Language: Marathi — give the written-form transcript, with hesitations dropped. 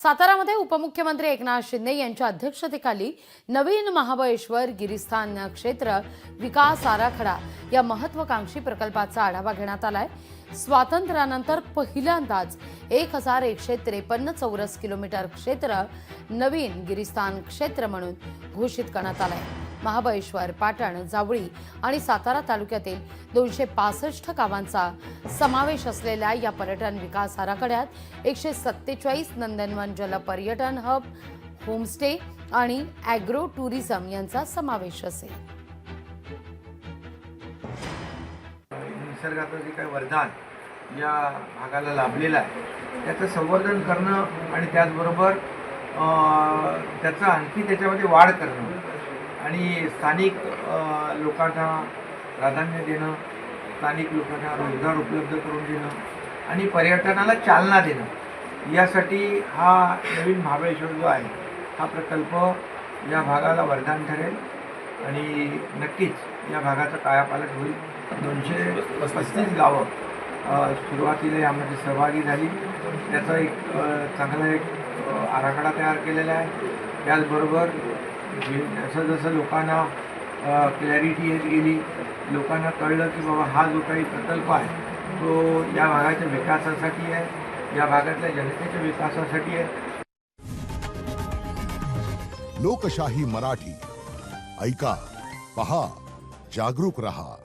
सातारामध्ये उपमुख्यमंत्री एकनाथ शिंदे यांच्या अध्यक्षतेखाली नवीन महाबळेश्वर गिरिस्थान क्षेत्र विकास आराखडा या महत्त्वाकांक्षी प्रकल्पाचा आढावा घेण्यात आलाय। स्वातंत्र्यानंतर पहिल्यांदाच 1153 चौरस किलोमीटर क्षेत्र नवीन गिरिस्थान क्षेत्र म्हणून घोषित करण्यात आलंय। महाबळेश्वर, पाटण, जावळी आणि सातारा तालुक्यातील 265 गावांचा समावेश असलेल्या या पर्यटन विकास आराखड्यात 147 नंदनवन जल पर्यटन हब, होमस्टे आणि ॲग्रो टुरिझम यांचा समावेश असेल। निसर्गाचं जे काही वरदान या भागाला लाभलेलं आहे त्याचं संवर्धन करणं आणि त्याचबरोबर त्याचं आणखी त्याच्यामध्ये वाढ करणं आणि स्थानिक लोकांना प्राधान्य देणं, स्थानिक लोकांना रोजगार उपलब्ध करून देणं आणि पर्यटनाला चालना देणं यासाठी हा नवीन महाबळेश्वर जो आहे हा प्रकल्प या भागाला वरदान ठरेल आणि नक्कीच या भागाचा कायापालट होईल। 235 गावं सुरुवातीला यामध्ये सहभागी झाली, त्याचा एक चांगला आराखडा तयार केलेला आहे। त्याचबरोबर जसं जसं लोकांना क्लॅरिटी येत गेली, लोकांना कळलं की बाबा हा जो काही प्रकल्प आहे तो या भागाच्या विकासासाठी आहे, या भागातल्या जनतेच्या विकासासाठी आहे। लोकशाही मराठी ऐका, पहा, जागरूक रहा।